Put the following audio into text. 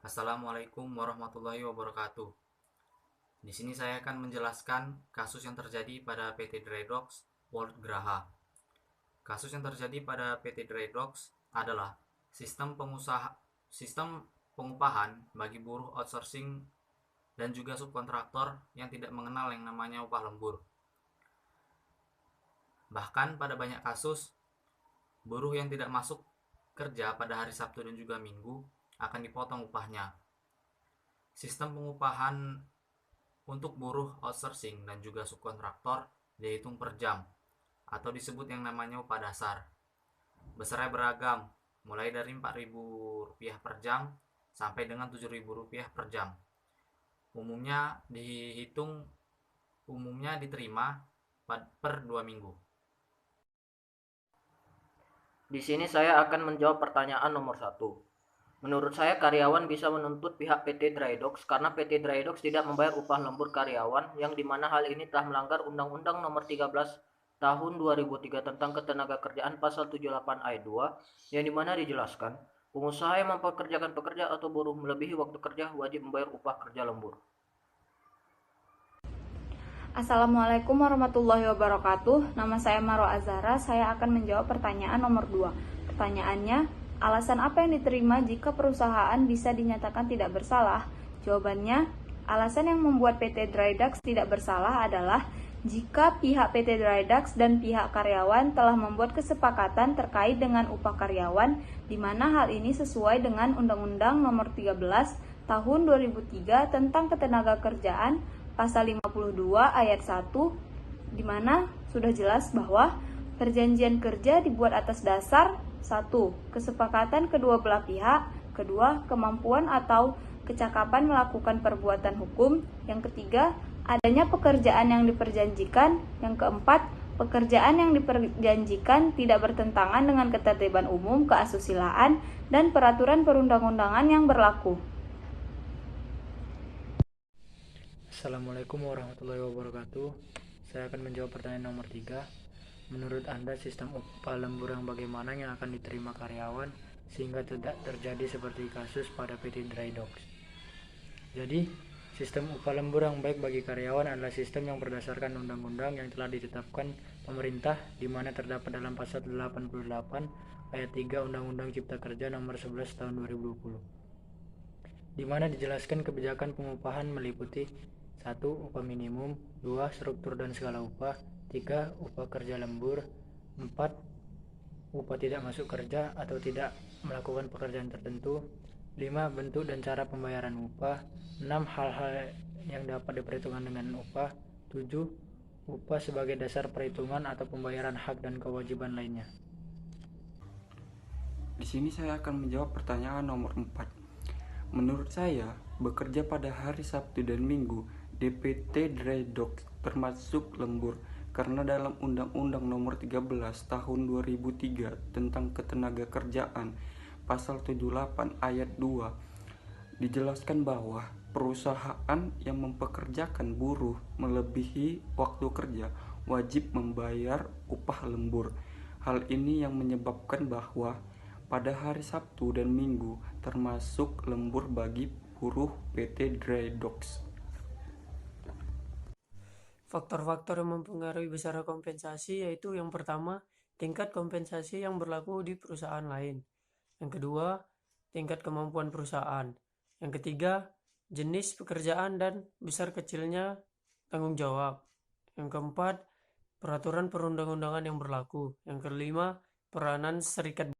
Assalamualaikum warahmatullahi wabarakatuh. Di sini saya akan menjelaskan kasus yang terjadi pada PT Drydox World Graha. Kasus yang terjadi pada PT Drydox adalah sistem pengupahan bagi buruh outsourcing dan juga subkontraktor yang tidak mengenal yang namanya upah lembur. Bahkan pada banyak kasus, buruh yang tidak masuk kerja pada hari Sabtu dan juga Minggu akan dipotong upahnya. Sistem pengupahan untuk buruh outsourcing dan juga subkontraktor dihitung per jam atau disebut yang namanya upah dasar. Besarnya beragam, mulai dari Rp4.000 per jam sampai dengan Rp7.000 per jam. Umumnya diterima per 2 minggu. Di sini saya akan menjawab pertanyaan nomor 1. Menurut saya karyawan bisa menuntut pihak PT Drydox karena PT Drydox tidak membayar upah lembur karyawan yang dimana hal ini telah melanggar Undang-Undang Nomor 13 Tahun 2003 tentang Ketenagakerjaan Pasal 78 Ayat 2 yang dimana dijelaskan pengusaha yang mempekerjakan pekerja atau buruh melebihi waktu kerja wajib membayar upah kerja lembur. Assalamualaikum warahmatullahi wabarakatuh. Nama saya Marwa Azhara. Saya akan menjawab pertanyaan nomor 2. Pertanyaannya, alasan apa yang diterima jika perusahaan bisa dinyatakan tidak bersalah? Jawabannya, alasan yang membuat PT Drydox tidak bersalah adalah jika pihak PT Drydox dan pihak karyawan telah membuat kesepakatan terkait dengan upah karyawan, di mana hal ini sesuai dengan Undang-Undang Nomor 13 Tahun 2003 tentang Ketenagakerjaan Pasal 52 ayat 1, di mana sudah jelas bahwa perjanjian kerja dibuat atas dasar 1. Kesepakatan kedua belah pihak, 2. Kemampuan atau kecakapan melakukan perbuatan hukum, yang ketiga adanya pekerjaan yang diperjanjikan, yang keempat pekerjaan yang diperjanjikan tidak bertentangan dengan ketertiban umum, keasusilaan, dan peraturan perundang-undangan yang berlaku. Assalamualaikum warahmatullahi wabarakatuh. Saya akan menjawab pertanyaan nomor 3. Menurut Anda sistem upah lembur yang bagaimana yang akan diterima karyawan sehingga tidak terjadi seperti kasus pada PT Drydox? Jadi, sistem upah lembur yang baik bagi karyawan adalah sistem yang berdasarkan undang-undang yang telah ditetapkan pemerintah di mana terdapat dalam pasal 88 ayat 3 Undang-Undang Cipta Kerja nomor 11 tahun 2020. Di mana dijelaskan kebijakan pengupahan meliputi 1. Upah minimum, 2. Struktur dan skala upah, 3. Upah kerja lembur, 4. Upah tidak masuk kerja atau tidak melakukan pekerjaan tertentu, 5. Bentuk dan cara pembayaran upah, 6. Hal-hal yang dapat diperhitungkan dengan upah, 7. Upah sebagai dasar perhitungan atau pembayaran hak dan kewajiban lainnya. Di sini saya akan menjawab pertanyaan nomor 4. Menurut saya, bekerja pada hari Sabtu dan Minggu di PT Drydox termasuk lembur karena dalam Undang-Undang Nomor 13 Tahun 2003 tentang Ketenagakerjaan Pasal 78 Ayat 2 dijelaskan bahwa perusahaan yang mempekerjakan buruh melebihi waktu kerja wajib membayar upah lembur. Hal ini yang menyebabkan bahwa pada hari Sabtu dan Minggu termasuk lembur bagi buruh PT Drydox. Faktor-faktor yang mempengaruhi besar kompensasi yaitu yang pertama, tingkat kompensasi yang berlaku di perusahaan lain. Yang kedua, tingkat kemampuan perusahaan. Yang ketiga, jenis pekerjaan dan besar kecilnya tanggung jawab. Yang keempat, peraturan perundang-undangan yang berlaku. Yang kelima, peranan serikat